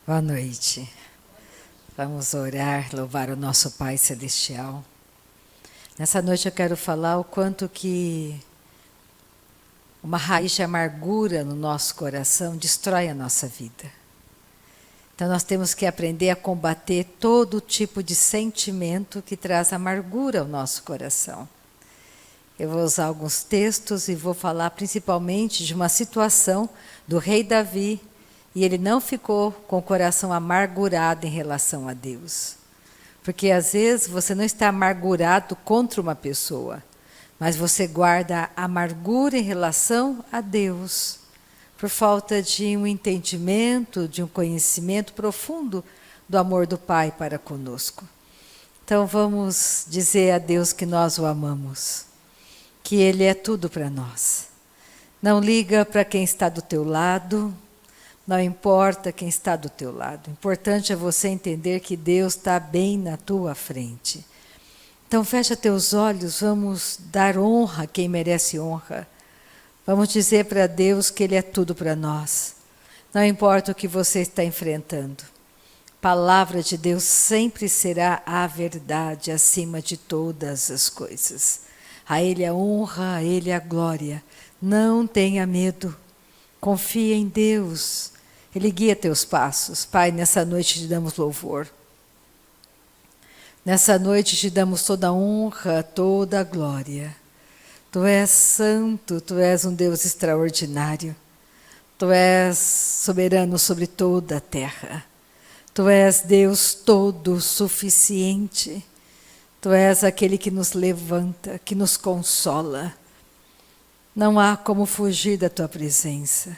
Boa noite. Vamos orar, louvar o nosso Pai Celestial. Nessa noite eu quero falar o quanto que uma raiz de amargura no nosso coração destrói a nossa vida. Então nós temos que aprender a combater todo tipo de sentimento que traz amargura ao nosso coração. Eu vou usar alguns textos e vou falar principalmente de uma situação do rei Davi, e ele não ficou com o coração amargurado em relação a Deus. Porque às vezes você não está amargurado contra uma pessoa, mas você guarda amargura em relação a Deus, por falta de um entendimento, de um conhecimento profundo do amor do Pai para conosco. Então vamos dizer a Deus que nós o amamos, que Ele é tudo para nós. Não liga para quem está do teu lado, não importa quem está do teu lado. O importante é você entender que Deus está bem na tua frente. Então fecha teus olhos, vamos dar honra a quem merece honra. Vamos dizer para Deus que Ele é tudo para nós. Não importa o que você está enfrentando. A palavra de Deus sempre será a verdade acima de todas as coisas. A Ele a honra, a Ele a glória. Não tenha medo. Confie em Deus. Ele guia teus passos. Pai, nessa noite te damos louvor. Nessa noite te damos toda a honra, toda a glória. Tu és santo, Tu és um Deus extraordinário. Tu és soberano sobre toda a terra. Tu és Deus todo suficiente. Tu és aquele que nos levanta, que nos consola. Não há como fugir da Tua presença.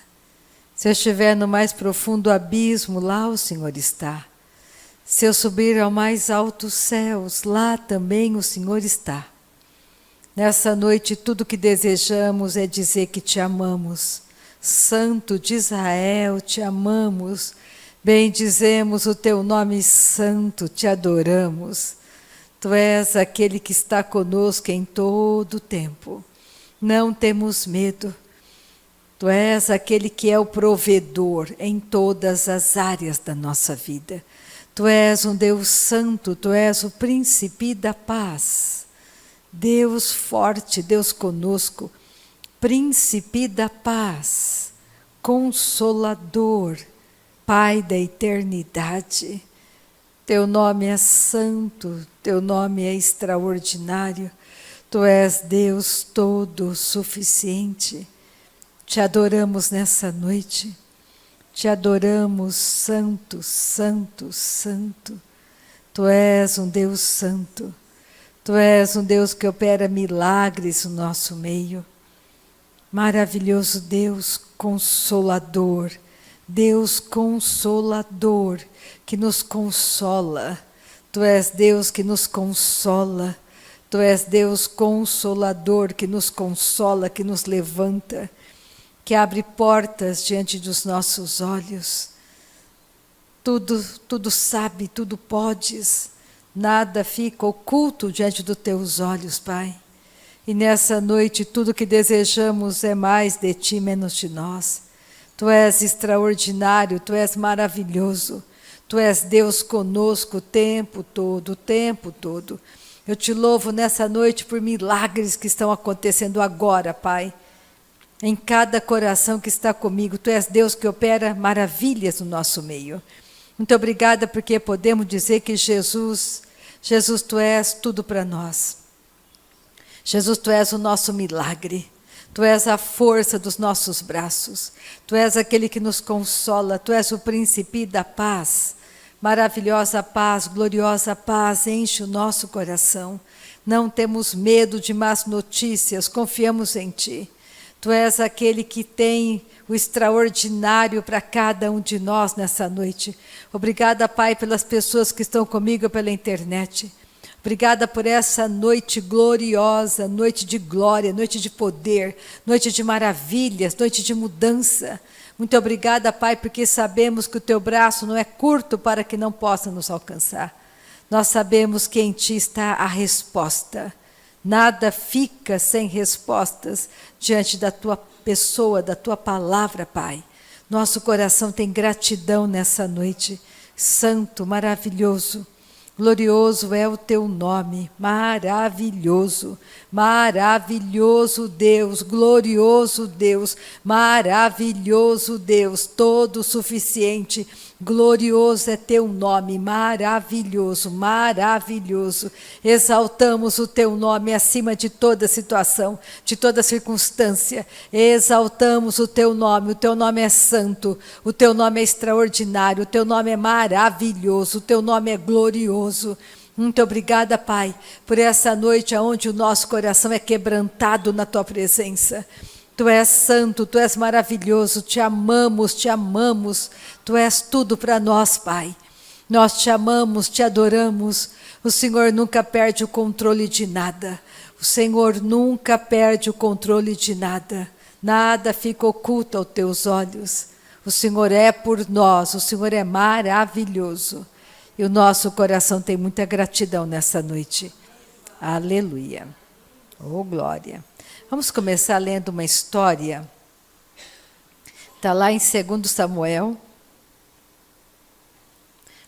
Se eu estiver no mais profundo abismo, lá o Senhor está. Se eu subir ao mais altos céus, lá também o Senhor está. Nessa noite, tudo que desejamos é dizer que Te amamos. Santo de Israel, Te amamos. Bendizemos o Teu nome santo, Te adoramos. Tu és aquele que está conosco em todo o tempo. Não temos medo. Tu és aquele que é o provedor em todas as áreas da nossa vida. Tu és um Deus santo, Tu és o príncipe da paz. Deus forte, Deus conosco, príncipe da paz, consolador, Pai da eternidade. Teu nome é santo, Teu nome é extraordinário. Tu és Deus todo suficiente. Te adoramos nessa noite, Te adoramos, santo, santo, santo. Tu és um Deus santo, Tu és um Deus que opera milagres no nosso meio. Maravilhoso Deus consolador, Deus consolador, que nos consola. Tu és Deus que nos consola, Tu és Deus consolador, que nos consola, que nos levanta, que abre portas diante dos nossos olhos. Tudo sabe, tudo podes, nada fica oculto diante dos Teus olhos, Pai. E nessa noite tudo que desejamos é mais de Ti, menos de nós. Tu és extraordinário, Tu és maravilhoso, Tu és Deus conosco o tempo todo, o tempo todo. Eu Te louvo nessa noite por milagres que estão acontecendo agora, Pai. Em cada coração que está comigo, Tu és Deus que opera maravilhas no nosso meio. Muito obrigada porque podemos dizer que Jesus, Tu és tudo para nós. Jesus, Tu és o nosso milagre. Tu és a força dos nossos braços. Tu és aquele que nos consola. Tu és o príncipe da paz. Maravilhosa paz, gloriosa paz, enche o nosso coração. Não temos medo de más notícias, confiamos em Ti. Tu és aquele que tem o extraordinário para cada um de nós nessa noite. Obrigada, Pai, pelas pessoas que estão comigo pela internet. Obrigada por essa noite gloriosa, noite de glória, noite de poder, noite de maravilhas, noite de mudança. Muito obrigada, Pai, porque sabemos que o Teu braço não é curto para que não possa nos alcançar. Nós sabemos que em Ti está a resposta. Nada fica sem respostas diante da Tua pessoa, da Tua palavra, Pai. Nosso coração tem gratidão nessa noite. Santo, maravilhoso, glorioso é o teu nome, maravilhoso, maravilhoso Deus, glorioso Deus, maravilhoso Deus, todo suficiente, glorioso é teu nome, maravilhoso, maravilhoso. Exaltamos o teu nome acima de toda situação, de toda circunstância. Exaltamos o teu nome é santo, o teu nome é extraordinário, o teu nome é maravilhoso, o teu nome é glorioso. Muito obrigada, Pai, por essa noite onde o nosso coração é quebrantado na tua presença. Tu és santo, Tu és maravilhoso, Te amamos, Tu és tudo para nós, Pai. Nós Te amamos, Te adoramos. O Senhor nunca perde o controle de nada. O Senhor nunca perde o controle de nada. Nada fica oculto aos Teus olhos. O Senhor é por nós, o Senhor é maravilhoso. E o nosso coração tem muita gratidão nessa noite. Aleluia. Oh, glória. Vamos começar lendo uma história. Está lá em 2 Samuel,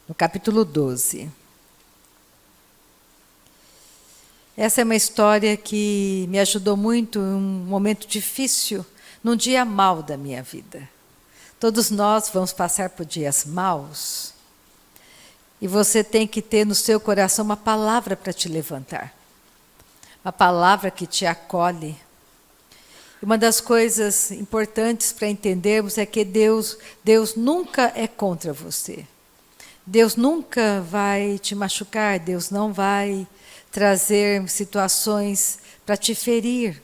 no capítulo 12. Essa é uma história que me ajudou muito em um momento difícil, num dia mau da minha vida. Todos nós vamos passar por dias maus. E você tem que ter no seu coração uma palavra para te levantar. Uma palavra que te acolhe. Uma das coisas importantes para entendermos é que Deus nunca é contra você. Deus nunca vai te machucar, Deus não vai trazer situações para te ferir.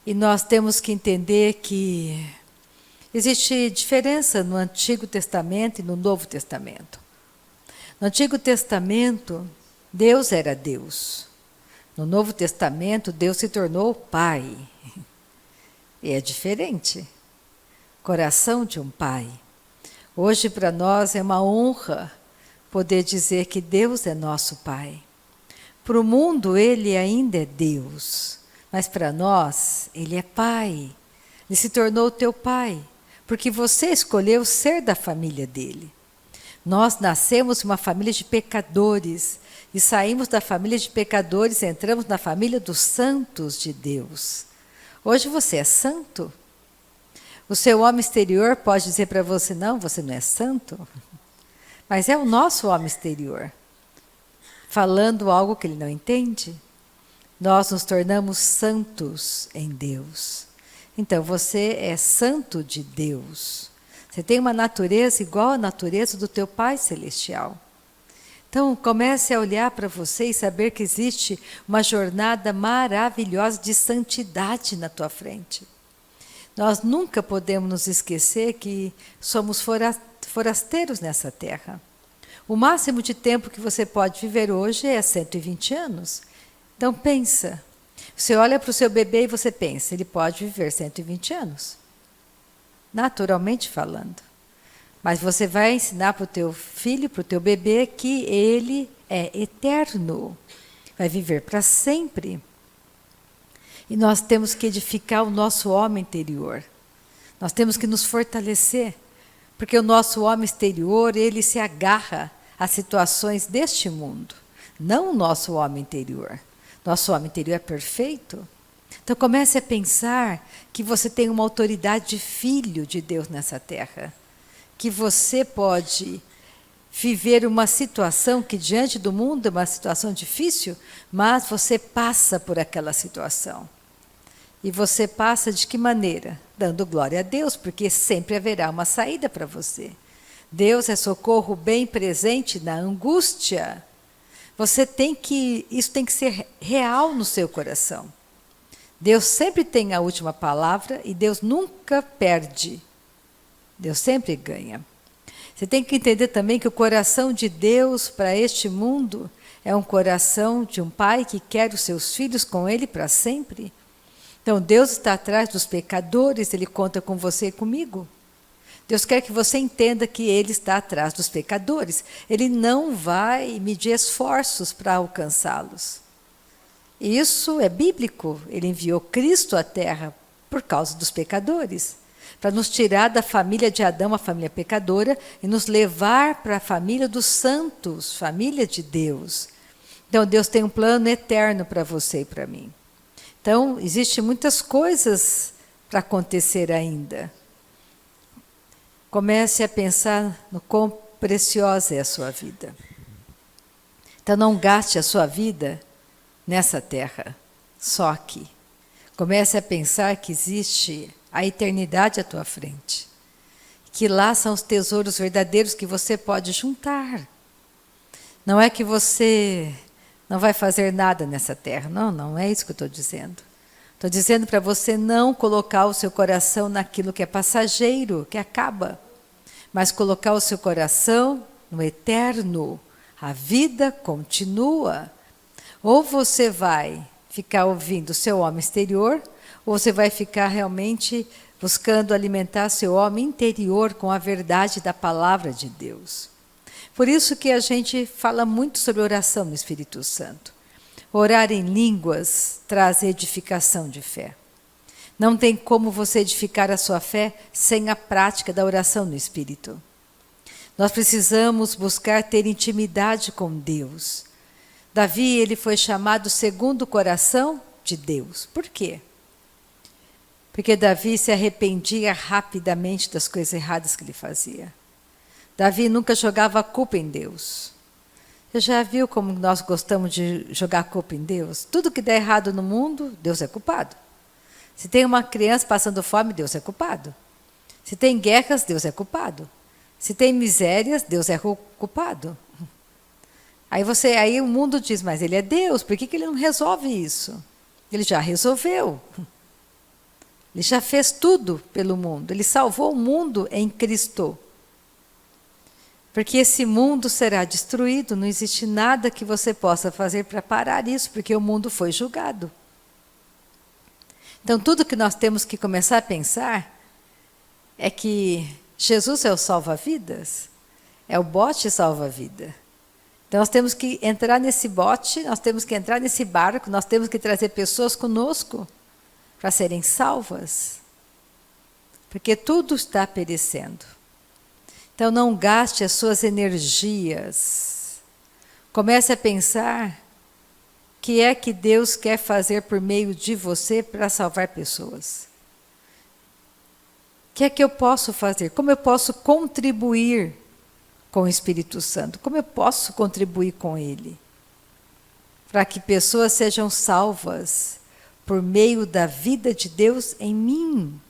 E nós temos que entender que existe diferença no Antigo Testamento e no Novo Testamento. No Antigo Testamento, Deus era Deus. No Novo Testamento, Deus se tornou Pai. E é diferente. Coração de um pai. Hoje, para nós, é uma honra poder dizer que Deus é nosso Pai. Para o mundo, Ele ainda é Deus. Mas para nós, Ele é Pai. Ele se tornou teu Pai. Porque você escolheu ser da família dEle. Nós nascemos em uma família de pecadores. E saímos da família de pecadores e entramos na família dos santos de Deus. Hoje você é santo. O seu homem exterior pode dizer para você, não, você não é santo. Mas é o nosso homem exterior, falando algo que ele não entende. Nós nos tornamos santos em Deus. Então você é santo de Deus. Você tem uma natureza igual à natureza do teu Pai Celestial. Então, comece a olhar para você e saber que existe uma jornada maravilhosa de santidade na tua frente. Nós nunca podemos nos esquecer que somos forasteiros nessa terra. O máximo de tempo que você pode viver hoje é 120 anos. Então, pensa. Você olha para o seu bebê e você pensa, ele pode viver 120 anos. Naturalmente falando. Mas você vai ensinar para o teu filho, para o teu bebê, que ele é eterno. Vai viver para sempre. E nós temos que edificar o nosso homem interior. Nós temos que nos fortalecer. Porque o nosso homem exterior, ele se agarra às situações deste mundo. Não o nosso homem interior. Nosso homem interior é perfeito. Então comece a pensar que você tem uma autoridade de filho de Deus nessa terra. Que você pode viver uma situação que diante do mundo é uma situação difícil, mas você passa por aquela situação. E você passa de que maneira? Dando glória a Deus, porque sempre haverá uma saída para você. Deus é socorro bem presente na angústia. Isso tem que ser real no seu coração. Deus sempre tem a última palavra e Deus nunca perde. Deus sempre ganha. Você tem que entender também que o coração de Deus para este mundo é um coração de um pai que quer os seus filhos com ele para sempre. Então Deus está atrás dos pecadores, Ele conta com você e comigo. Deus quer que você entenda que Ele está atrás dos pecadores. Ele não vai medir esforços para alcançá-los. Isso é bíblico. Ele enviou Cristo à terra por causa dos pecadores. para nos tirar da família de Adão, a família pecadora, e nos levar para a família dos santos, família de Deus. Então, Deus tem um plano eterno para você e para mim. Então, existem muitas coisas para acontecer ainda. Comece a pensar no quão preciosa é a sua vida. Então, não gaste a sua vida nessa terra, só aqui. Comece a pensar que existe a eternidade à tua frente. Que lá são os tesouros verdadeiros que você pode juntar. Não é que você não vai fazer nada nessa terra. Não, não é isso que eu estou dizendo. Estou dizendo para você não colocar o seu coração naquilo que é passageiro, que acaba. Mas colocar o seu coração no eterno. A vida continua. Ou você vai ficar ouvindo o seu homem exterior, ou você vai ficar realmente buscando alimentar seu homem interior com a verdade da palavra de Deus. Por isso que a gente fala muito sobre oração no Espírito Santo. Orar em línguas traz edificação de fé. Não tem como você edificar a sua fé sem a prática da oração no Espírito. Nós precisamos buscar ter intimidade com Deus. Davi, ele foi chamado segundo o coração de Deus. Por quê? Porque Davi se arrependia rapidamente das coisas erradas que ele fazia. Davi nunca jogava a culpa em Deus. Você já viu como nós gostamos de jogar a culpa em Deus? Tudo que dá errado no mundo, Deus é culpado. Se tem uma criança passando fome, Deus é culpado. Se tem guerras, Deus é culpado. Se tem misérias, Deus é culpado. Aí o mundo diz, mas ele é Deus, por que ele não resolve isso? Ele já resolveu. Ele já fez tudo pelo mundo. Ele salvou o mundo em Cristo. Porque esse mundo será destruído, não existe nada que você possa fazer para parar isso, porque o mundo foi julgado. Então, tudo que nós temos que começar a pensar é que Jesus é o salva-vidas, é o bote salva-vida. Então, nós temos que entrar nesse bote, nós temos que entrar nesse barco, nós temos que trazer pessoas conosco para serem salvas. Porque tudo está perecendo. Então, não gaste as suas energias. Comece a pensar o que é que Deus quer fazer por meio de você para salvar pessoas. O que é que eu posso fazer? Como eu posso contribuir com o Espírito Santo? Como eu posso contribuir com Ele? Para que pessoas sejam salvas por meio da vida de Deus em mim.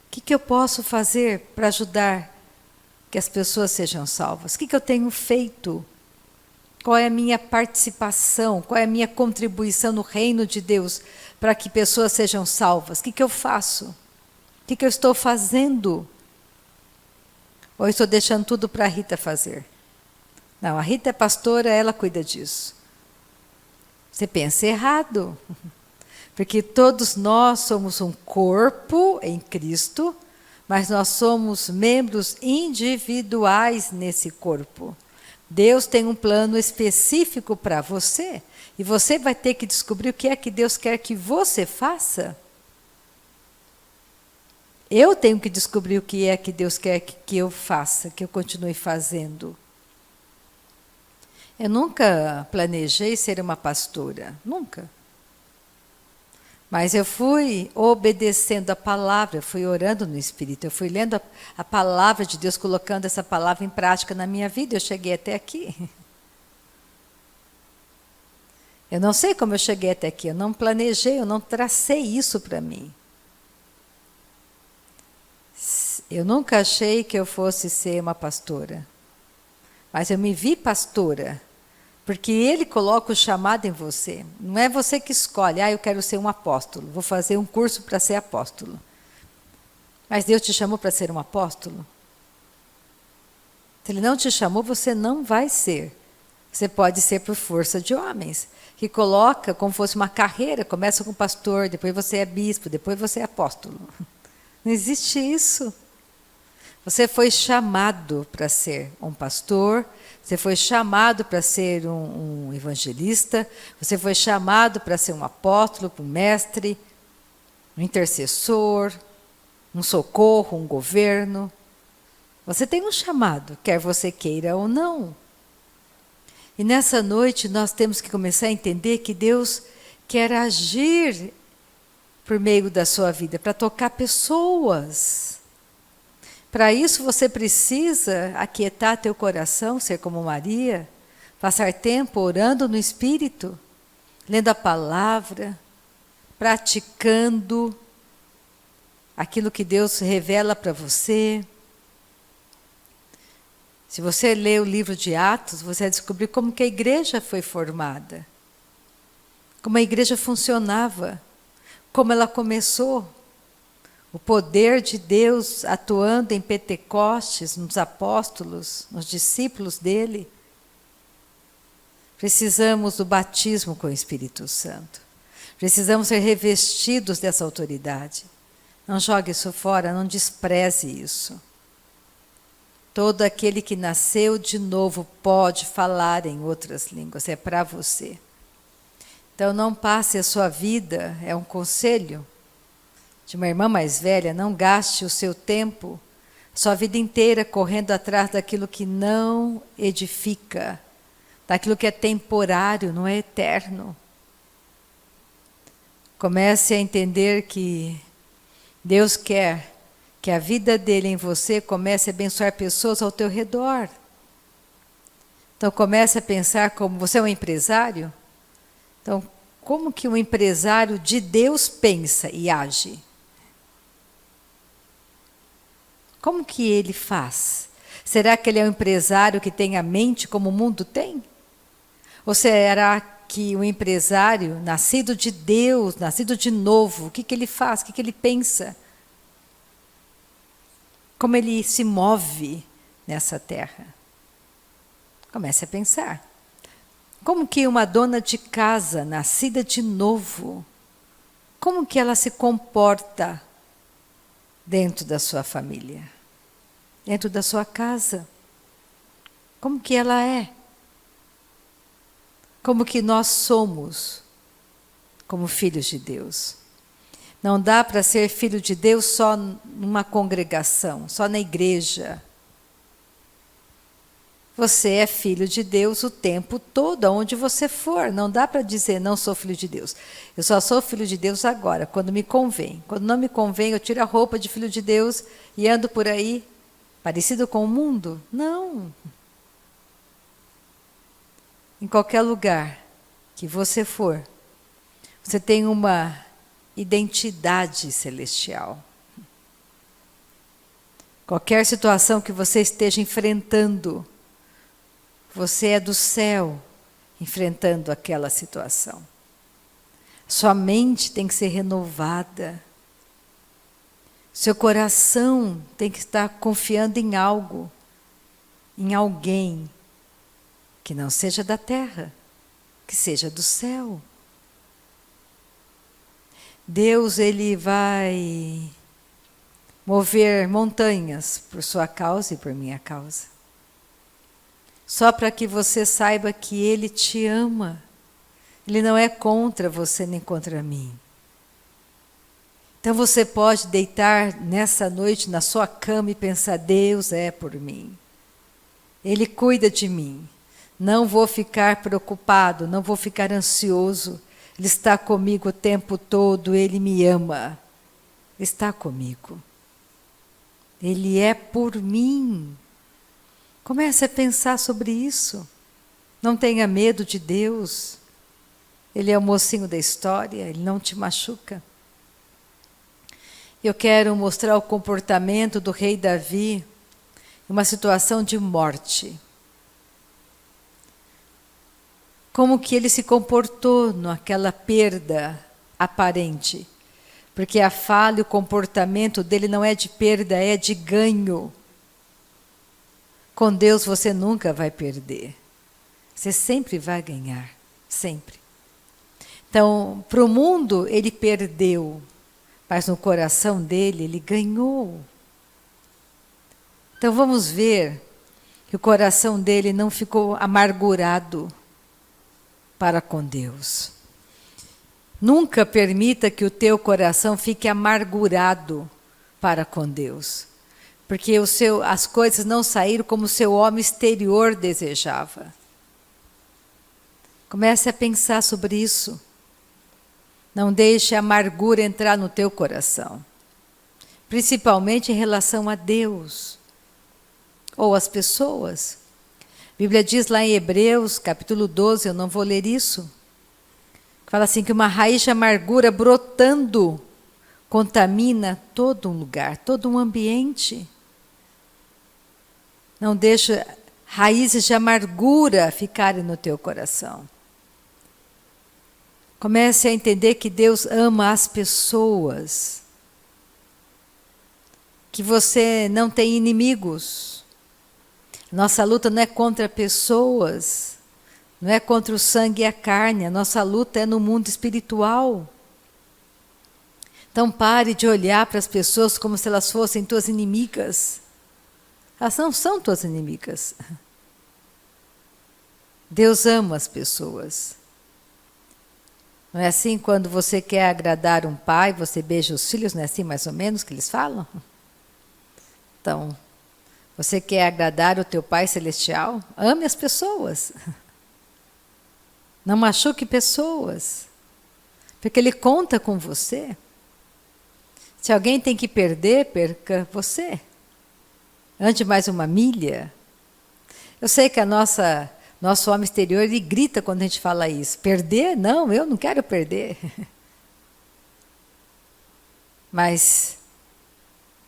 O que eu posso fazer para ajudar que as pessoas sejam salvas? O que eu tenho feito? Qual é a minha participação? Qual é a minha contribuição no reino de Deus para que pessoas sejam salvas? O que eu faço? O que eu estou fazendo? Ou estou deixando tudo para a Rita fazer? Não, a Rita é pastora, ela cuida disso. Você pensa errado. Porque todos nós somos um corpo em Cristo, mas nós somos membros individuais nesse corpo. Deus tem um plano específico para você, e você vai ter que descobrir o que é que Deus quer que você faça. Eu tenho que descobrir o que é que Deus quer que eu faça, que eu continue fazendo. Eu nunca planejei ser uma pastora, nunca. Mas eu fui obedecendo a palavra, eu fui orando no Espírito, eu fui lendo a palavra de Deus, colocando essa palavra em prática na minha vida, eu cheguei até aqui. Eu não sei como eu cheguei até aqui, eu não planejei, eu não tracei isso para mim. Eu nunca achei que eu fosse ser uma pastora, mas eu me vi pastora. Porque Ele coloca o chamado em você. Não é você que escolhe, eu quero ser um apóstolo, vou fazer um curso para ser apóstolo. Mas Deus te chamou para ser um apóstolo? Se Ele não te chamou, você não vai ser. Você pode ser por força de homens, que coloca como fosse uma carreira, começa com pastor, depois você é bispo, depois você é apóstolo. Não existe isso. Você foi chamado para ser um pastor, você foi chamado para ser um evangelista, você foi chamado para ser um apóstolo, um mestre. um intercessor, um socorro, um governo. Você tem um chamado, quer você queira ou não. E nessa noite nós temos que começar a entender que Deus quer agir por meio da sua vida, para tocar pessoas. Para isso você precisa aquietar teu coração, ser como Maria, passar tempo orando no Espírito, lendo a palavra, praticando aquilo que Deus revela para você. Se você ler o livro de Atos, você vai descobrir como que a igreja foi formada, como a igreja funcionava, como ela começou. O poder de Deus atuando em Pentecostes, nos apóstolos, nos discípulos dele. Precisamos do batismo com o Espírito Santo. Precisamos ser revestidos dessa autoridade. Não jogue isso fora, não despreze isso. Todo aquele que nasceu de novo pode falar em outras línguas, é para você. Então não passe a sua vida, é um conselho de uma irmã mais velha, não gaste o seu tempo, sua vida inteira correndo atrás daquilo que não edifica, daquilo que é temporário, não é eterno. Comece a entender que Deus quer que a vida dele em você comece a abençoar pessoas ao teu redor. Então comece a pensar como você é um empresário. Então, como que um empresário de Deus pensa e age? Como que ele faz? Será que ele é um empresário que tem a mente como o mundo tem? Ou será que o empresário, nascido de Deus, nascido de novo, o que que ele faz? O que que ele pensa? Como ele se move nessa terra? Comece a pensar. Como que uma dona de casa, nascida de novo, como que ela se comporta dentro da sua família? Dentro da sua casa? Como que ela é? Como que nós somos como filhos de Deus? Não dá para ser filho de Deus só numa congregação, só na igreja. Você é filho de Deus o tempo todo, aonde você for. Não dá para dizer, não sou filho de Deus. Eu só sou filho de Deus agora, quando me convém. Quando não me convém, eu tiro a roupa de filho de Deus e ando por aí, parecido com o mundo? Não. Em qualquer lugar que você for, você tem uma identidade celestial. Qualquer situação que você esteja enfrentando, você é do céu enfrentando aquela situação. Sua mente tem que ser renovada. Seu coração tem que estar confiando em algo, em alguém, que não seja da terra, que seja do céu. Deus, ele vai mover montanhas por sua causa e por minha causa. Só para que você saiba que ele te ama. Ele não é contra você nem contra mim. Então você pode deitar nessa noite na sua cama e pensar, Deus é por mim. Ele cuida de mim. Não vou ficar preocupado, não vou ficar ansioso. Ele está comigo o tempo todo, ele me ama. Está comigo. Ele é por mim. Comece a pensar sobre isso. Não tenha medo de Deus. Ele é o mocinho da história, ele não te machuca. Eu quero mostrar o comportamento do rei Davi em uma situação de morte. Como que ele se comportou naquela perda aparente. Porque a fala e o comportamento dele não é de perda, é de ganho. Com Deus você nunca vai perder. Você sempre vai ganhar, sempre. Então, para o mundo ele perdeu, mas no coração dele ele ganhou. Então vamos ver que o coração dele não ficou amargurado para com Deus. Nunca permita que o teu coração fique amargurado para com Deus, porque as coisas não saíram como o seu homem exterior desejava. Comece a pensar sobre isso. Não deixe a amargura entrar no teu coração, principalmente em relação a Deus ou às pessoas. A Bíblia diz lá em Hebreus, capítulo 12, eu não vou ler isso, fala assim que uma raiz de amargura brotando contamina todo um lugar, todo um ambiente. Não deixe raízes de amargura ficarem no teu coração. Comece a entender que Deus ama as pessoas, que você não tem inimigos. Nossa luta não é contra pessoas, não é contra o sangue e a carne, a nossa luta é no mundo espiritual. Então pare de olhar para as pessoas como se elas fossem tuas inimigas. Elas não são tuas inimigas. Deus ama as pessoas. Não é assim quando você quer agradar um pai, você beija os filhos, não é assim mais ou menos que eles falam? Então, você quer agradar o teu Pai Celestial? Ame as pessoas. Não machuque pessoas, porque Ele conta com você. Se alguém tem que perder, perca você. Ande mais uma milha. Eu sei que nosso homem exterior, ele grita quando a gente fala isso. Perder? Não, eu não quero perder. Mas,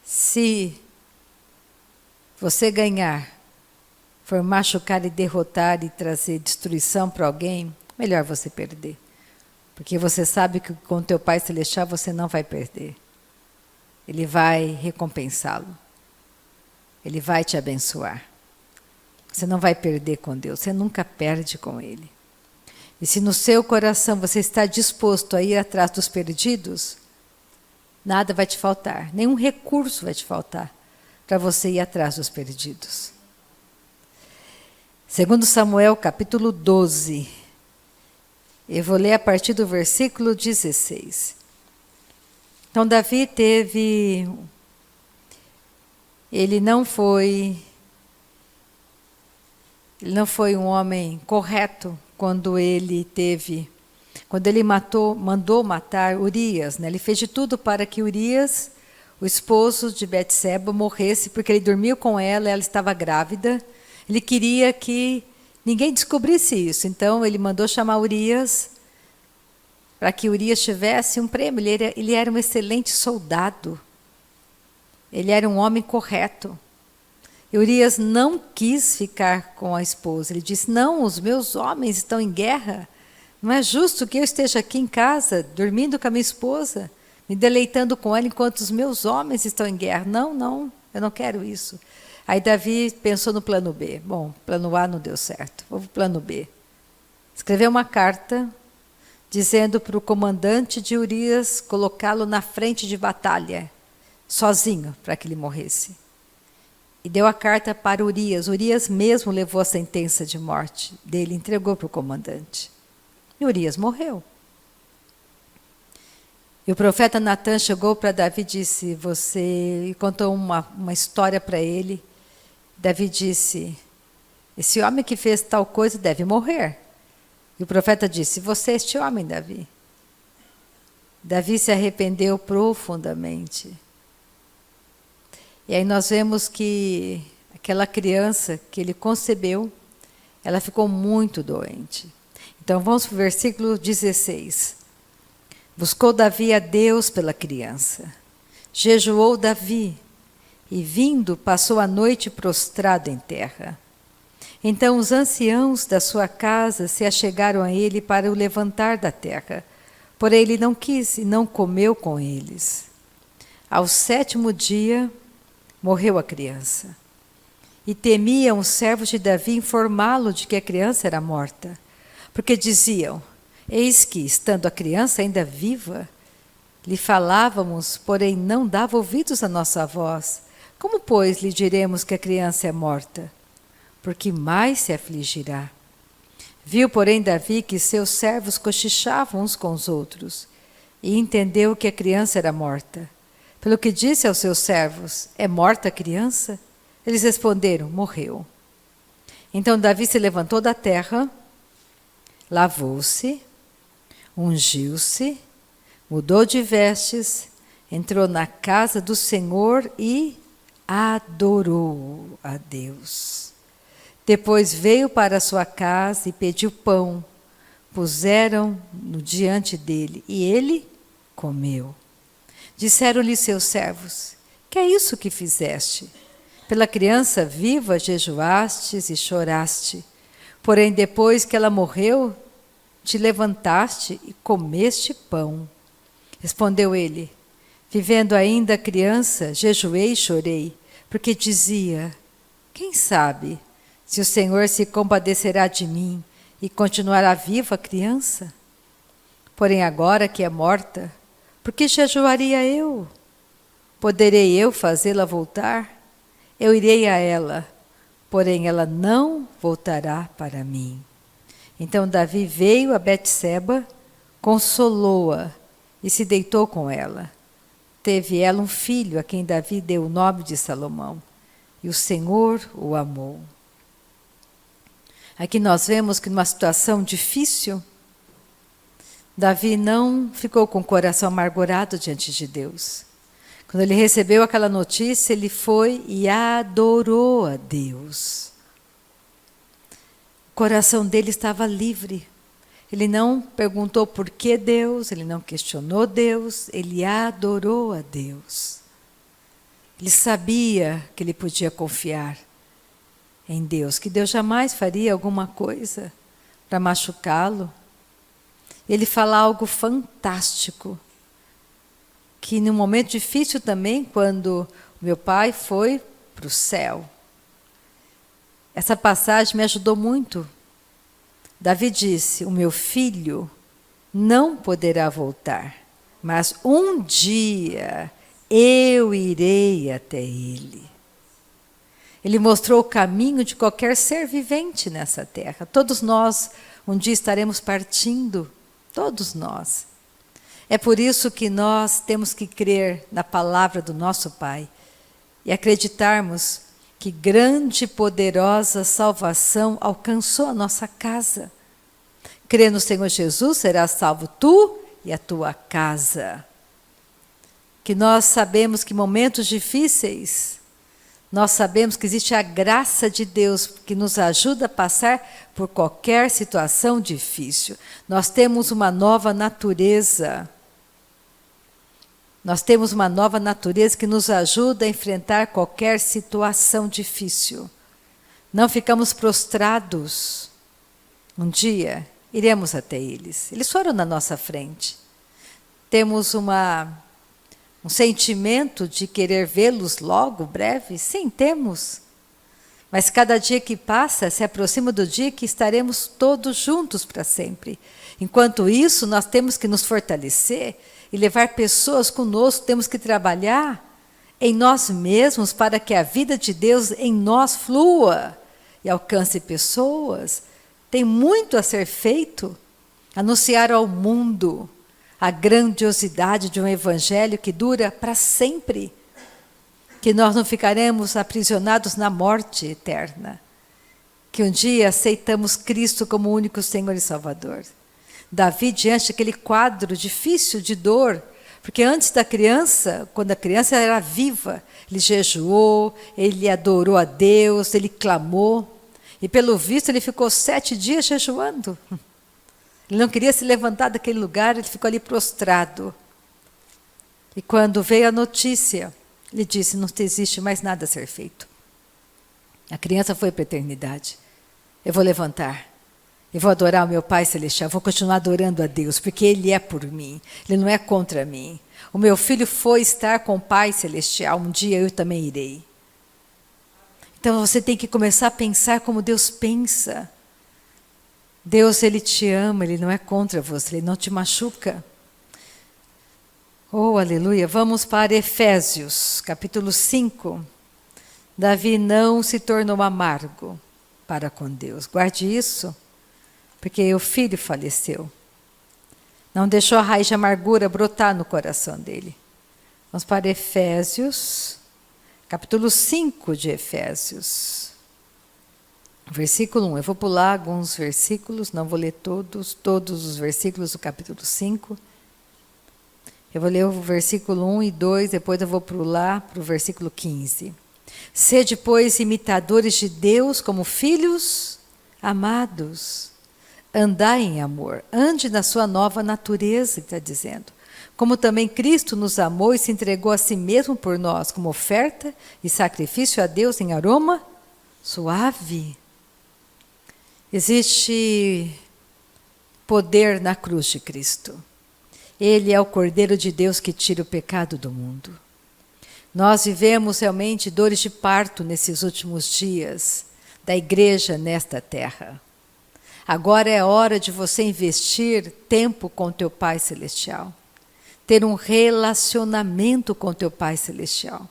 se você ganhar, for machucar e derrotar e trazer destruição para alguém, melhor você perder. Porque você sabe que com teu Pai Celestial você não vai perder. Ele vai recompensá-lo. Ele vai te abençoar. Você não vai perder com Deus, você nunca perde com Ele. E se no seu coração você está disposto a ir atrás dos perdidos, nada vai te faltar, nenhum recurso vai te faltar para você ir atrás dos perdidos. 2 Samuel, capítulo 12. Eu vou ler a partir do versículo 16. Então, Davi ele não foi um homem correto quando ele mandou matar Urias, né? Ele fez de tudo para que Urias, o esposo de Betseba, morresse, porque ele dormiu com ela estava grávida. Ele queria que ninguém descobrisse isso, então ele mandou chamar Urias para que Urias tivesse um prêmio. Ele era um excelente soldado, ele era um homem correto. E Urias não quis ficar com a esposa. Ele disse, não, os meus homens estão em guerra. Não é justo que eu esteja aqui em casa, dormindo com a minha esposa, me deleitando com ela enquanto os meus homens estão em guerra. Não, eu não quero isso. Aí Davi pensou no plano B. Bom, plano A não deu certo, vou para o plano B. Escreveu uma carta dizendo para o comandante de Urias colocá-lo na frente de batalha, sozinho, para que ele morresse. E deu a carta para Urias. Urias mesmo levou a sentença de morte dele, entregou para o comandante. E Urias morreu. E o profeta Natan chegou para Davi e disse, e contou uma história para ele. Davi disse, esse homem que fez tal coisa deve morrer. E o profeta disse, você é este homem, Davi. Davi se arrependeu profundamente. E aí nós vemos que aquela criança que ele concebeu, ela ficou muito doente. Então vamos para o versículo 16. Buscou Davi a Deus pela criança. Jejuou Davi e vindo passou a noite prostrado em terra. Então os anciãos da sua casa se achegaram a ele para o levantar da terra. Porém ele não quis e não comeu com eles. Ao 7º dia morreu a criança. E temiam os servos de Davi informá-lo de que a criança era morta. Porque diziam, eis que, estando a criança ainda viva, lhe falávamos, porém não dava ouvidos à nossa voz. Como, pois, lhe diremos que a criança é morta? Porque mais se afligirá. Viu, porém, Davi que seus servos cochichavam uns com os outros e entendeu que a criança era morta. Pelo que disse aos seus servos: é morta a criança? Eles responderam: morreu. Então Davi se levantou da terra, lavou-se, ungiu-se, mudou de vestes, entrou na casa do Senhor e adorou a Deus. Depois veio para a sua casa e pediu pão. Puseram-no diante dele e ele comeu. Disseram-lhe seus servos: que é isso que fizeste? Pela criança viva jejuastes e choraste. Porém, depois que ela morreu, te levantaste e comeste pão. Respondeu ele: vivendo ainda a criança, jejuei e chorei, porque dizia: quem sabe se o Senhor se compadecerá de mim e continuará viva a criança? Porém, agora que é morta, por que jejuaria eu? Poderei eu fazê-la voltar? Eu irei a ela, porém ela não voltará para mim. Então Davi veio a Betseba, consolou-a e se deitou com ela. Teve ela um filho, a quem Davi deu o nome de Salomão, e o Senhor o amou. Aqui nós vemos que numa situação difícil, Davi não ficou com o coração amargurado diante de Deus. Quando ele recebeu aquela notícia, ele foi e adorou a Deus. O coração dele estava livre. Ele não perguntou por que Deus, ele não questionou Deus, ele adorou a Deus. Ele sabia que ele podia confiar em Deus, que Deus jamais faria alguma coisa para machucá-lo. Ele fala algo fantástico, que num momento difícil também, quando meu pai foi para o céu. Essa passagem me ajudou muito. Davi disse: o meu filho não poderá voltar, mas um dia eu irei até ele. Ele mostrou o caminho de qualquer ser vivente nessa terra. Todos nós um dia estaremos partindo, todos nós. É por isso que nós temos que crer na palavra do nosso Pai e acreditarmos que grande e poderosa salvação alcançou a nossa casa. Crê no Senhor Jesus, serás salvo tu e a tua casa. Que nós sabemos que momentos difíceis, nós sabemos que existe a graça de Deus que nos ajuda a passar por qualquer situação difícil. Nós temos uma nova natureza. Nós temos uma nova natureza que nos ajuda a enfrentar qualquer situação difícil. Não ficamos prostrados. Um dia iremos até eles. Eles foram na nossa frente. Temos um sentimento de querer vê-los logo, breve? Sim, temos. Mas cada dia que passa se aproxima do dia que estaremos todos juntos para sempre. Enquanto isso, nós temos que nos fortalecer e levar pessoas conosco, temos que trabalhar em nós mesmos para que a vida de Deus em nós flua e alcance pessoas. Tem muito a ser feito. Anunciar ao mundo a grandiosidade de um evangelho que dura para sempre. Que nós não ficaremos aprisionados na morte eterna. Que um dia aceitamos Cristo como o único Senhor e Salvador. Davi, diante daquele quadro difícil de dor, porque antes da criança, quando a criança era viva, ele jejuou, ele adorou a Deus, ele clamou, e pelo visto ele ficou 7 dias jejuando. Ele não queria se levantar daquele lugar, ele ficou ali prostrado. E quando veio a notícia, ele disse: não existe mais nada a ser feito. A criança foi para a eternidade. Eu vou levantar. Eu vou adorar o meu Pai Celestial, vou continuar adorando a Deus, porque Ele é por mim, Ele não é contra mim. O meu filho foi estar com o Pai Celestial, um dia eu também irei. Então você tem que começar a pensar como Deus pensa. Deus, Ele te ama, Ele não é contra você, Ele não te machuca. Oh, aleluia! Vamos para Efésios, capítulo 5. Davi não se tornou amargo para com Deus. Guarde isso. porque o filho faleceu. Não deixou a raiz de amargura brotar no coração dele. Vamos para Efésios, capítulo 5 de Efésios. Versículo 1. Eu vou pular alguns versículos, não vou ler todos os versículos do capítulo 5. Eu vou ler o versículo 1 e 2, depois eu vou pular para o versículo 15. Sede, pois, imitadores de Deus como filhos amados. Andai em amor, ande na sua nova natureza, está dizendo. Como também Cristo nos amou e se entregou a si mesmo por nós, como oferta e sacrifício a Deus em aroma suave. Existe poder na cruz de Cristo. Ele é o Cordeiro de Deus que tira o pecado do mundo. Nós vivemos realmente dores de parto nesses últimos dias da igreja nesta terra. Agora é hora de você investir tempo com teu Pai Celestial. Ter um relacionamento com teu Pai Celestial.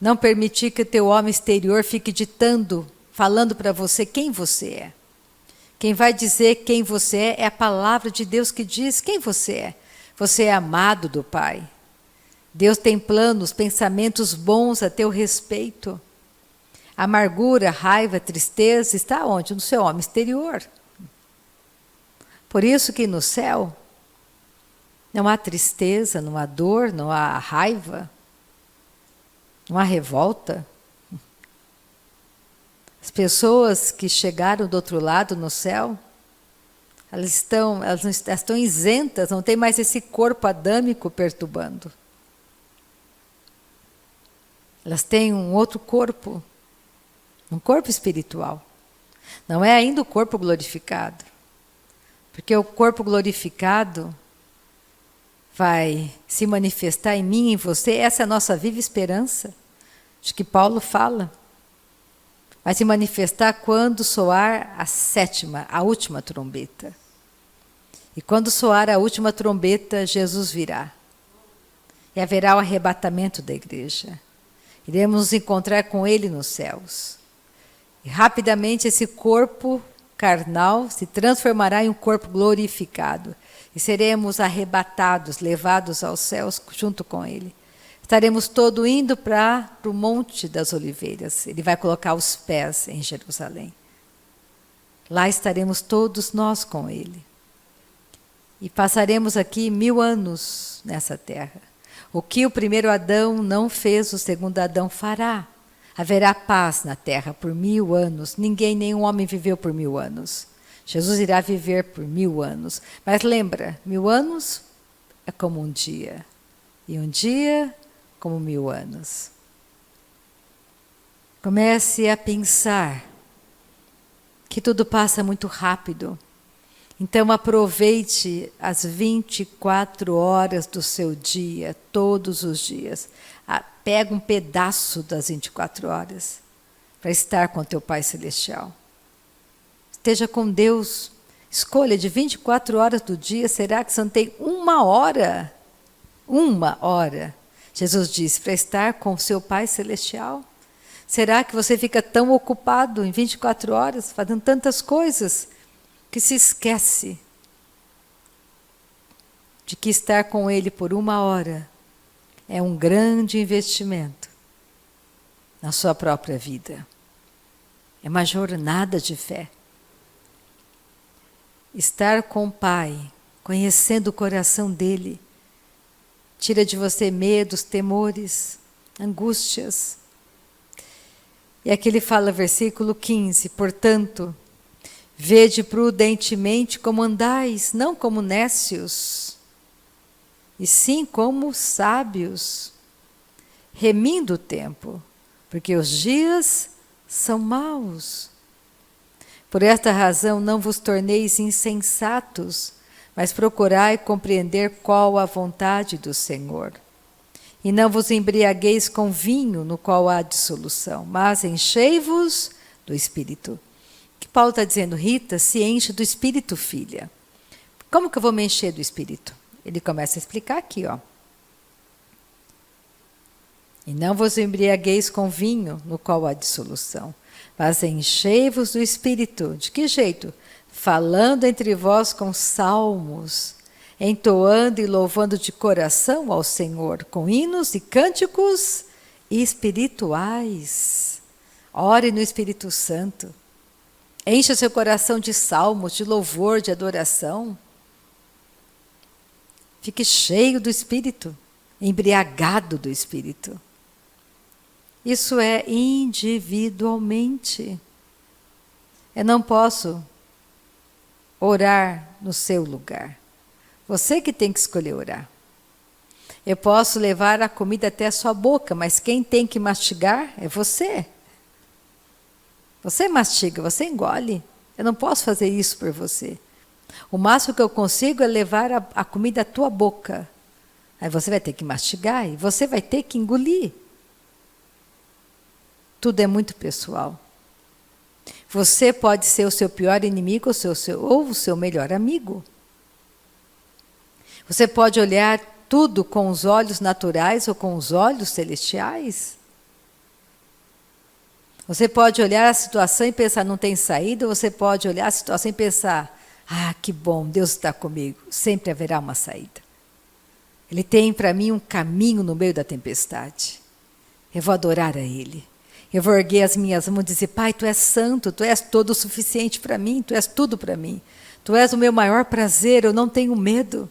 Não permitir que o teu homem exterior fique ditando, falando para você quem você é. Quem vai dizer quem você é a palavra de Deus que diz quem você é. Você é amado do Pai. Deus tem planos, pensamentos bons a teu respeito. Amargura, raiva, tristeza está onde? No seu homem exterior. Por isso que no céu não há tristeza, não há dor, não há raiva, não há revolta. As pessoas que chegaram do outro lado no céu, elas estão isentas, não tem mais esse corpo adâmico perturbando. Elas têm um outro corpo, um corpo espiritual. Não é ainda o corpo glorificado. Porque o corpo glorificado vai se manifestar em mim e em você. Essa é a nossa viva esperança, de que Paulo fala. Vai se manifestar quando soar a sétima, a última trombeta. E quando soar a última trombeta, Jesus virá. E haverá o arrebatamento da igreja. Iremos nos encontrar com Ele nos céus. E rapidamente esse corpo carnal se transformará em um corpo glorificado. E seremos arrebatados, levados aos céus junto com Ele. Estaremos todos indo para o Monte das Oliveiras. Ele vai colocar os pés em Jerusalém. Lá estaremos todos nós com Ele. E passaremos aqui 1000 anos nessa terra. O que o primeiro Adão não fez, o segundo Adão fará. Haverá paz na terra por 1000 anos. Nenhum homem viveu por 1000 anos. Jesus irá viver por 1000 anos. Mas lembra, 1000 anos é como um dia. E um dia como 1000 anos. Comece a pensar que tudo passa muito rápido. Então aproveite as 24 horas do seu dia, todos os dias. Pega um pedaço das 24 horas para estar com teu Pai Celestial. Esteja com Deus. Escolha de 24 horas do dia, será que você não tem 1 hora? 1 hora, Jesus disse, para estar com o seu Pai Celestial? Será que você fica tão ocupado em 24 horas, fazendo tantas coisas, que se esquece de que estar com Ele por 1 hora é um grande investimento na sua própria vida. É uma jornada de fé. Estar com o Pai, conhecendo o coração dEle, tira de você medos, temores, angústias. E aqui ele fala, versículo 15, portanto, vede prudentemente como andais, não como nécios, e sim como sábios, remindo o tempo, porque os dias são maus. Por esta razão não vos torneis insensatos, mas procurai compreender qual a vontade do Senhor. E não vos embriagueis com vinho, no qual há dissolução, mas enchei-vos do Espírito. O que Paulo está dizendo? Rita, se enche do Espírito, filha. Como que eu vou me encher do Espírito? Ele começa a explicar aqui, ó. E não vos embriagueis com vinho, no qual há dissolução, mas enchei-vos do Espírito. De que jeito? falando entre vós com salmos, entoando e louvando de coração ao Senhor, com hinos e cânticos espirituais. Ore no Espírito Santo. Encha seu coração de salmos, de louvor, de adoração. Fique cheio do Espírito, embriagado do Espírito. Isso é individualmente. Eu não posso orar no seu lugar. Você que tem que escolher orar. Eu posso levar a comida até a sua boca, mas quem tem que mastigar é você. Você mastiga, você engole. Eu não posso fazer isso por você. O máximo que eu consigo é levar a comida à tua boca. Aí você vai ter que mastigar e você vai ter que engolir. Tudo é muito pessoal. Você pode ser o seu pior inimigo ou o seu melhor amigo. Você pode olhar tudo com os olhos naturais ou com os olhos celestiais. Você pode olhar a situação e pensar, não tem saída, ou você pode olhar a situação e pensar, que bom, Deus está comigo, sempre haverá uma saída. Ele tem para mim um caminho no meio da tempestade. Eu vou adorar a Ele. Eu vou erguer as minhas mãos e dizer, Pai, Tu és santo, Tu és todo o suficiente para mim, Tu és tudo para mim. Tu és o meu maior prazer, eu não tenho medo.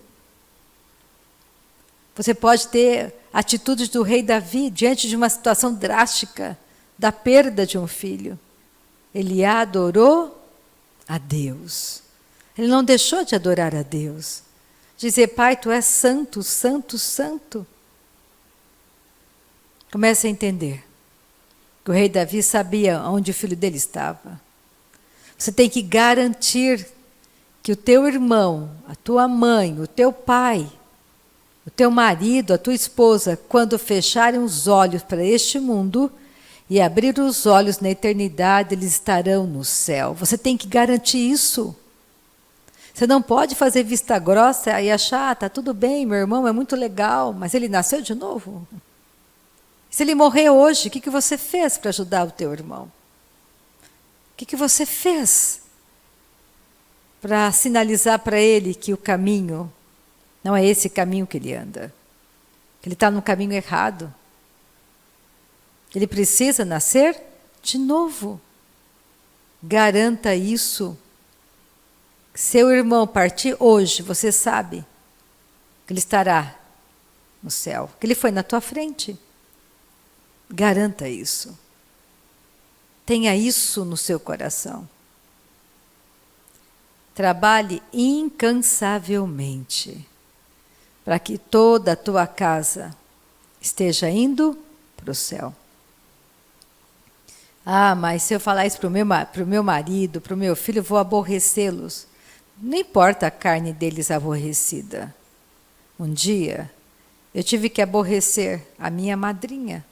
Você pode ter atitudes do rei Davi diante de uma situação drástica, da perda de um filho. Ele adorou a Deus. Ele não deixou de adorar a Deus. Dizer, Pai, Tu és santo, santo, santo. Comece a entender que o rei Davi sabia onde o filho dele estava. Você tem que garantir que o teu irmão, a tua mãe, o teu pai, o teu marido, a tua esposa, quando fecharem os olhos para este mundo e abrir os olhos na eternidade, eles estarão no céu. Você tem que garantir isso. Você não pode fazer vista grossa e achar, está tudo bem, meu irmão é muito legal, mas ele nasceu de novo. Se ele morrer hoje, o que você fez para ajudar o teu irmão? O que você fez para sinalizar para ele que o caminho não é esse caminho que ele anda? Que ele está no caminho errado. Ele precisa nascer de novo. Garanta isso. Seu irmão partir hoje, você sabe que ele estará no céu, que ele foi na tua frente. Garanta isso. Tenha isso no seu coração. Trabalhe incansavelmente para que toda a tua casa esteja indo para o céu. Mas se eu falar isso para o meu marido, para o meu filho, eu vou aborrecê-los. Não importa a carne deles aborrecida. Um dia, eu tive que aborrecer a minha madrinha.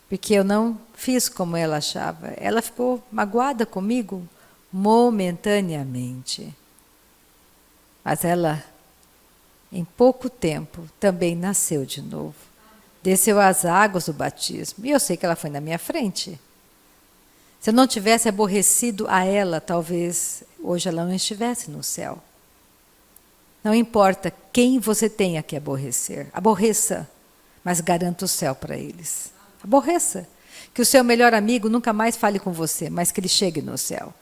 Porque eu não fiz como ela achava. Ela ficou magoada comigo momentaneamente. Mas ela, em pouco tempo, também nasceu de novo. Desceu as águas do batismo. E eu sei que ela foi na minha frente. Se eu não tivesse aborrecido a ela, talvez hoje ela não estivesse no céu. Não importa quem você tenha que aborrecer. Aborreça, mas garanta o céu para eles. Aborreça. Que o seu melhor amigo nunca mais fale com você, mas que ele chegue no céu.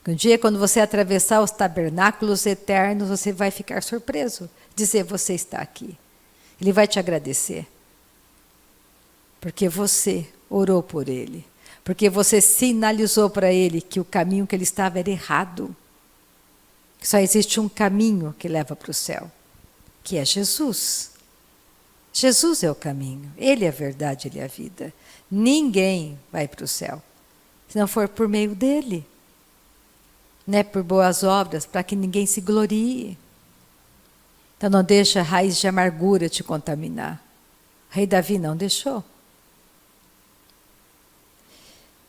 Que um dia, quando você atravessar os tabernáculos eternos, você vai ficar surpreso. Dizer, você está aqui. Ele vai te agradecer. Porque você orou por ele. Porque você sinalizou para ele que o caminho que ele estava era errado. Que só existe um caminho que leva para o céu, que é Jesus. Jesus é o caminho, Ele é a verdade, Ele é a vida. Ninguém vai para o céu, se não for por meio dEle. Não é por boas obras, para que ninguém se glorie. Então não deixa a raiz de amargura te contaminar. O rei Davi não deixou.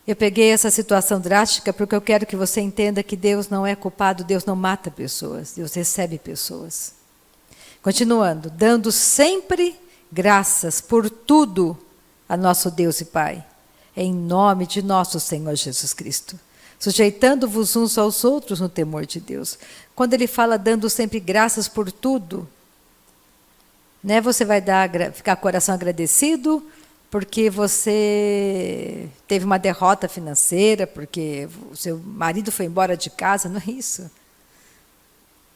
Eu peguei essa situação drástica porque eu quero que você entenda que Deus não é culpado, Deus não mata pessoas, Deus recebe pessoas. Continuando, dando sempre graças por tudo a nosso Deus e Pai, em nome de nosso Senhor Jesus Cristo. sujeitando-vos uns aos outros no temor de Deus. Quando ele fala dando sempre graças por tudo, né, você vai ficar com o coração agradecido porque você teve uma derrota financeira, porque o seu marido foi embora de casa, não é isso.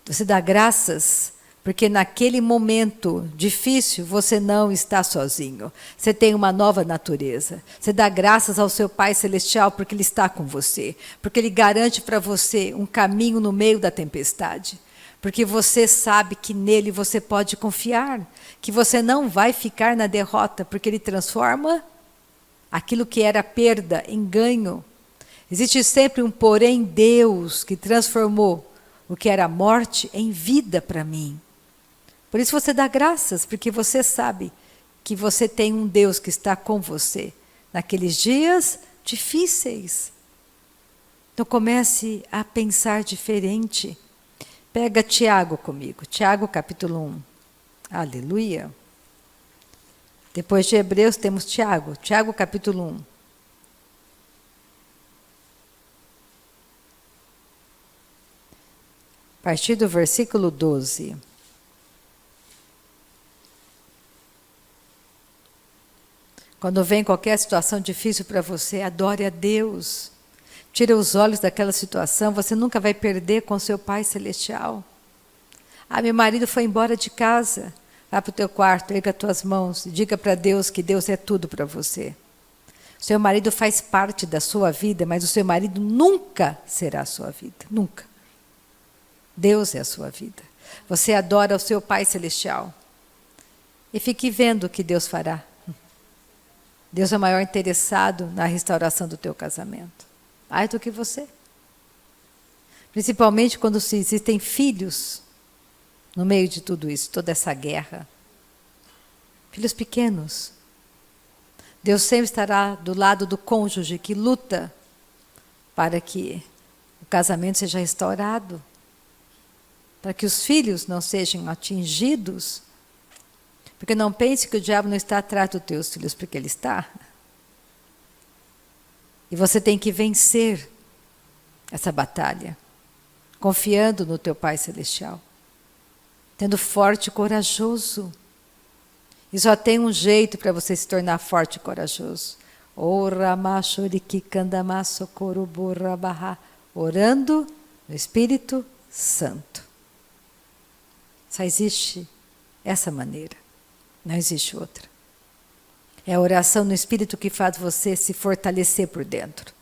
Você dá graças porque naquele momento difícil você não está sozinho. Você tem uma nova natureza. Você dá graças ao seu Pai Celestial porque Ele está com você. Porque Ele garante para você um caminho no meio da tempestade. Porque você sabe que nele você pode confiar. Que você não vai ficar na derrota, porque Ele transforma aquilo que era perda em ganho. Existe sempre um porém Deus que transformou o que era morte em vida para mim. Por isso você dá graças, porque você sabe que você tem um Deus que está com você naqueles dias difíceis. Então comece a pensar diferente. Pega Tiago comigo, Tiago capítulo 1. Aleluia. Depois de Hebreus temos Tiago, Tiago capítulo 1. A partir do versículo 12. Quando vem qualquer situação difícil para você, adore a Deus. Tira os olhos daquela situação, você nunca vai perder com seu Pai Celestial. Ah, meu marido foi embora de casa. Vá para o teu quarto, erga as tuas mãos e diga para Deus que Deus é tudo para você. O seu marido faz parte da sua vida, mas o seu marido nunca será a sua vida. Nunca. Deus é a sua vida. Você adora o seu Pai Celestial. E fique vendo o que Deus fará. Deus é o maior interessado na restauração do teu casamento. Mais do que você. Principalmente quando existem filhos no meio de tudo isso, toda essa guerra. Filhos pequenos. Deus sempre estará do lado do cônjuge que luta para que o casamento seja restaurado. Para que os filhos não sejam atingidos. Porque não pense que o diabo não está atrás dos teus filhos, porque ele está. E você tem que vencer essa batalha, confiando no teu Pai Celestial, tendo forte e corajoso. E só tem um jeito para você se tornar forte e corajoso. Orando no Espírito Santo. Só existe essa maneira. Não existe outra. É a oração no Espírito que faz você se fortalecer por dentro.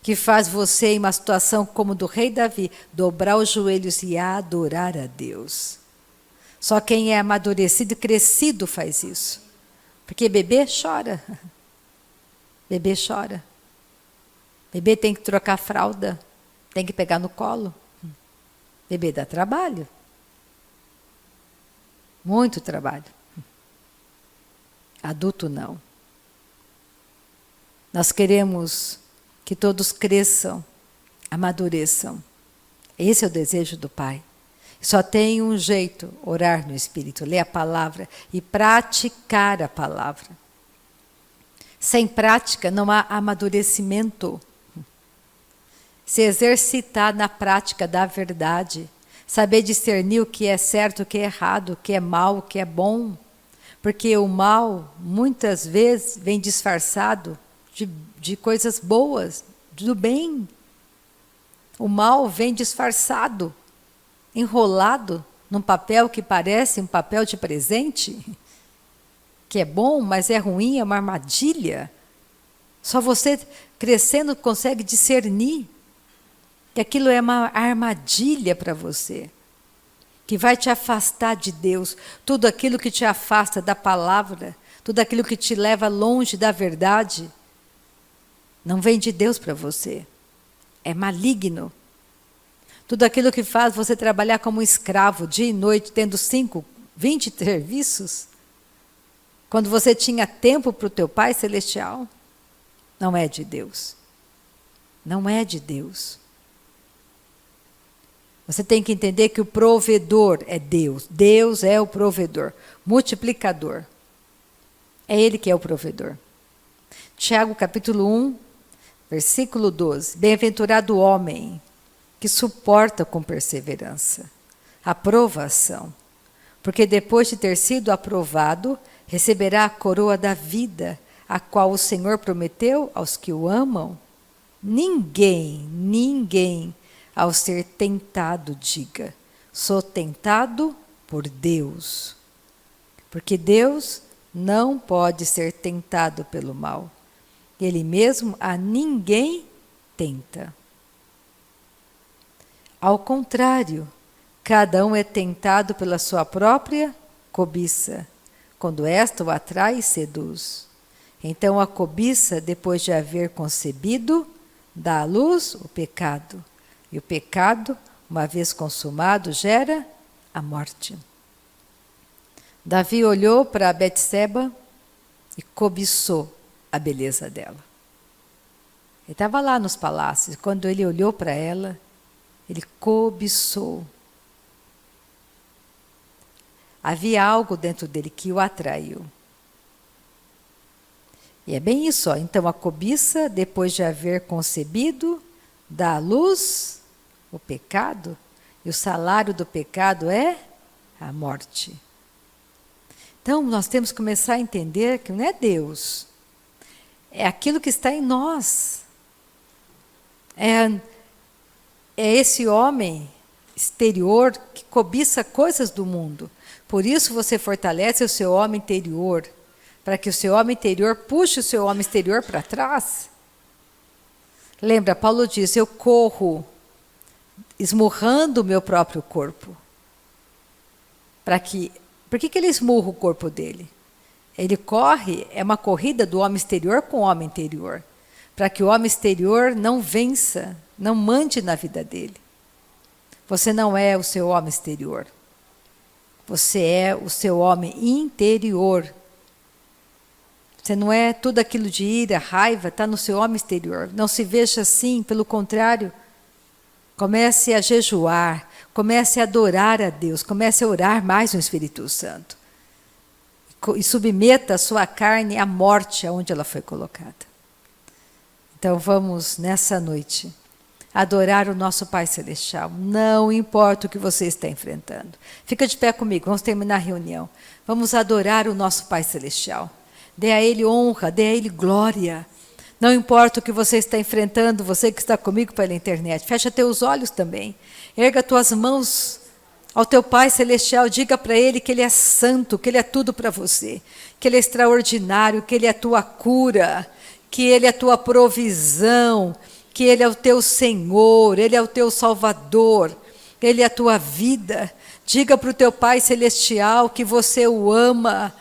Que faz você, em uma situação como do rei Davi, dobrar os joelhos e adorar a Deus. Só quem é amadurecido e crescido faz isso. Porque bebê chora. Bebê chora. Bebê tem que trocar fralda. Tem que pegar no colo. Bebê dá trabalho. Muito trabalho. Adulto não. Nós queremos que todos cresçam, amadureçam. Esse é o desejo do Pai. Só tem um jeito, orar no Espírito, ler a palavra e praticar a palavra. Sem prática não há amadurecimento. Se exercitar na prática da verdade, saber discernir o que é certo, o que é errado, o que é mal, o que é bom. Porque o mal, muitas vezes, vem disfarçado de coisas boas, do bem. O mal vem disfarçado, enrolado num papel que parece um papel de presente, que é bom, mas é ruim, é uma armadilha. Só você crescendo consegue discernir que aquilo é uma armadilha para você. Que vai te afastar de Deus, tudo aquilo que te afasta da palavra, tudo aquilo que te leva longe da verdade, não vem de Deus para você, é maligno. Tudo aquilo que faz você trabalhar como um escravo, dia e noite, tendo 5, 20 serviços, quando você tinha tempo para o teu Pai Celestial, não é de Deus. Não é de Deus. Você tem que entender que o provedor é Deus. Deus é o provedor, multiplicador. É Ele que é o provedor. Tiago capítulo 1, Versículo 12. Bem-aventurado o homem que suporta com perseverança a provação, porque depois de ter sido aprovado, receberá a coroa da vida, a qual o Senhor prometeu aos que o amam. Ninguém, ao ser tentado, diga: sou tentado por Deus. Porque Deus não pode ser tentado pelo mal. Ele mesmo a ninguém tenta. Ao contrário, cada um é tentado pela sua própria cobiça, quando esta o atrai e seduz. Então a cobiça, depois de haver concebido, dá à luz o pecado. E o pecado, uma vez consumado, gera a morte. Davi olhou para Betseba e cobiçou a beleza dela. Ele estava lá nos palácios, quando ele olhou para ela, ele cobiçou. Havia algo dentro dele que o atraiu. E é bem isso, ó. Então a cobiça, depois de haver concebido, dá à luz o pecado, e o salário do pecado é a morte. Então nós temos que começar a entender que não é Deus, é aquilo que está em nós. É esse homem exterior que cobiça coisas do mundo. Por isso você fortalece o seu homem interior, para que o seu homem interior puxe o seu homem exterior para trás. Lembra, Paulo diz: eu corro esmurrando o meu próprio corpo. Por que ele esmurra o corpo dele? Ele corre, é uma corrida do homem exterior com o homem interior, para que o homem exterior não vença, não mande na vida dele. Você não é o seu homem exterior. Você é o seu homem interior. Você não é tudo aquilo de ira, raiva, está no seu homem exterior. Não se veja assim, pelo contrário. Comece a jejuar, comece a adorar a Deus, comece a orar mais no Espírito Santo. E submeta a sua carne à morte aonde ela foi colocada. Então vamos, nessa noite, adorar o nosso Pai Celestial. Não importa o que você está enfrentando. Fica de pé comigo, vamos terminar a reunião. Vamos adorar o nosso Pai Celestial. Dê a Ele honra, dê a Ele glória. Não importa o que você está enfrentando, você que está comigo pela internet. Fecha teus olhos também. Erga tuas mãos ao teu Pai Celestial. Diga para Ele que Ele é santo, que Ele é tudo para você. Que Ele é extraordinário, que Ele é a tua cura, que Ele é a tua provisão, que Ele é o teu Senhor, Ele é o teu Salvador, Ele é a tua vida. Diga para o teu Pai Celestial que você o ama,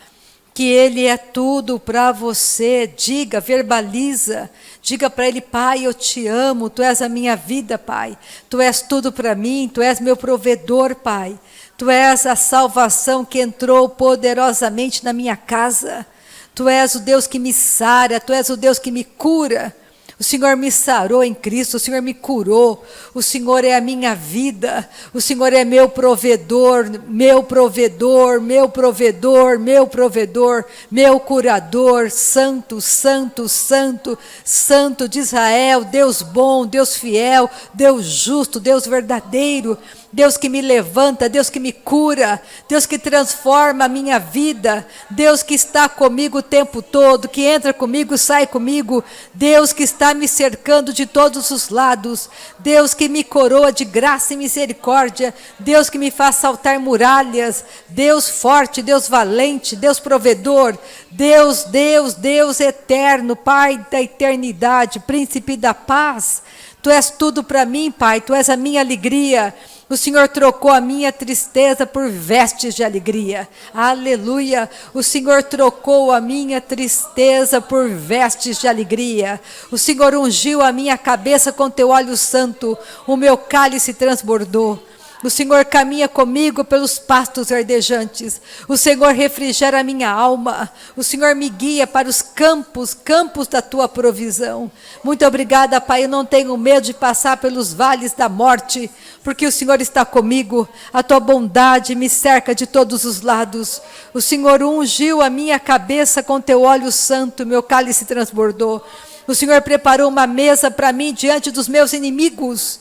que Ele é tudo para você. Diga, verbaliza, diga para Ele: Pai, eu te amo, Tu és a minha vida, Pai. Tu és tudo para mim, Tu és meu provedor, Pai. Tu és a salvação que entrou poderosamente na minha casa. Tu és o Deus que me sara, Tu és o Deus que me cura. O Senhor me sarou em Cristo, o Senhor me curou, o Senhor é a minha vida, o Senhor é meu provedor, meu provedor, meu provedor, meu provedor, meu curador, santo, santo, santo, santo de Israel, Deus bom, Deus fiel, Deus justo, Deus verdadeiro, Deus que me levanta, Deus que me cura, Deus que transforma a minha vida, Deus que está comigo o tempo todo, que entra comigo, sai comigo, Deus que está me cercando de todos os lados, Deus que me coroa de graça e misericórdia, Deus que me faz saltar muralhas, Deus forte, Deus valente, Deus provedor, Deus, Deus, Deus eterno, Pai da eternidade, príncipe da paz. Tu és tudo para mim, Pai, Tu és a minha alegria. O Senhor trocou a minha tristeza por vestes de alegria. Aleluia! O Senhor trocou a minha tristeza por vestes de alegria. O Senhor ungiu a minha cabeça com Teu óleo santo. O meu cálice transbordou. O Senhor caminha comigo pelos pastos verdejantes. O Senhor refrigera a minha alma. O Senhor me guia para os campos, campos da Tua provisão. Muito obrigada, Pai. Eu não tenho medo de passar pelos vales da morte, porque o Senhor está comigo. A Tua bondade me cerca de todos os lados. O Senhor ungiu a minha cabeça com Teu óleo santo. Meu cálice transbordou. O Senhor preparou uma mesa para mim diante dos meus inimigos.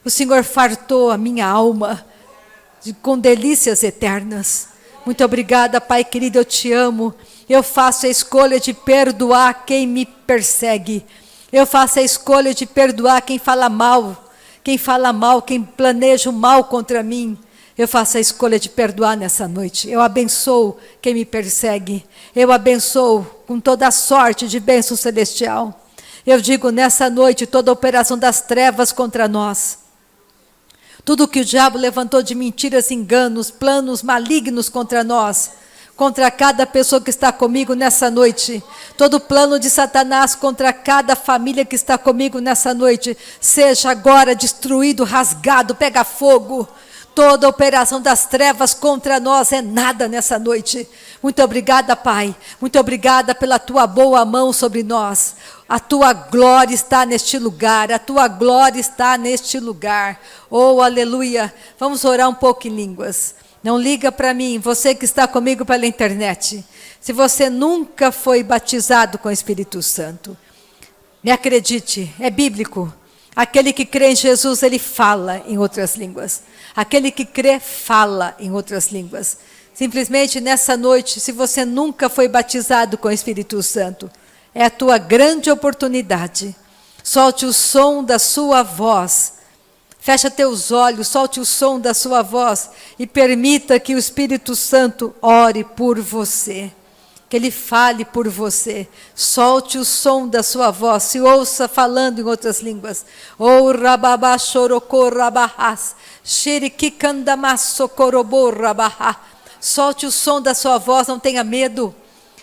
O Senhor fartou a minha alma com delícias eternas. Muito obrigada, Pai querido, eu te amo. Eu faço a escolha de perdoar quem me persegue. Eu faço a escolha de perdoar quem fala mal, quem planeja o mal contra mim. Eu faço a escolha de perdoar nessa noite. Eu abençoo quem me persegue. Eu abençoo com toda a sorte de bênção celestial. Eu digo nessa noite, toda a operação das trevas contra nós, tudo que o diabo levantou de mentiras, enganos, planos malignos contra nós, contra cada pessoa que está comigo nessa noite, todo plano de Satanás contra cada família que está comigo nessa noite, seja agora destruído, rasgado, pega fogo. Toda operação das trevas contra nós é nada nessa noite. Muito obrigada, Pai. Muito obrigada pela tua boa mão sobre nós. A tua glória está neste lugar. A tua glória está neste lugar. Oh, aleluia. Vamos orar um pouco em línguas. Não liga para mim, você que está comigo pela internet. Se você nunca foi batizado com o Espírito Santo, me acredite, é bíblico. Aquele que crê em Jesus, ele fala em outras línguas. Aquele que crê, fala em outras línguas. Simplesmente nessa noite, se você nunca foi batizado com o Espírito Santo, é a tua grande oportunidade. Solte o som da sua voz. Fecha teus olhos, solte o som da sua voz e permita que o Espírito Santo ore por você. Que Ele fale por você. Solte o som da sua voz. Se ouça falando em outras línguas. Oh, rababá, chorocô, rabahás. Xiriquicandamasso, corobô, rabahá. Solte o som da sua voz, não tenha medo.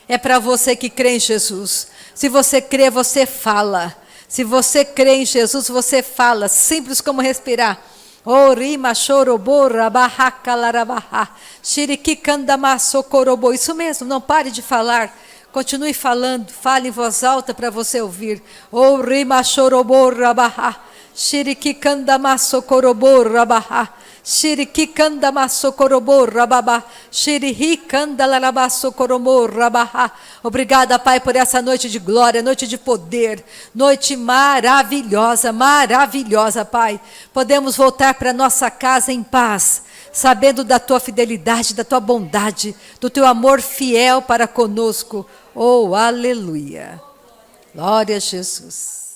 É para você que crê em Jesus. Se você crê, você fala. Se você crê em Jesus, você fala. Simples como respirar. Oh, rima, chorobô, rabahá, calarabahá. Xiriquicandamasso, corobô. Isso mesmo, não pare de falar. Continue falando, fale em voz alta para você ouvir. Oh, rima, chorobô, rabahá. Xiriquicandamasso, corobô, rabahá. Xiriquicandamasso, corobô, rababá. Xiricandalarabasso, coromô, rabahá. Obrigada, Pai, por essa noite de glória, noite de poder, noite maravilhosa, maravilhosa, Pai. Podemos voltar para nossa casa em paz, sabendo da tua fidelidade, da tua bondade, do teu amor fiel para conosco. Oh, aleluia. Glória a Jesus.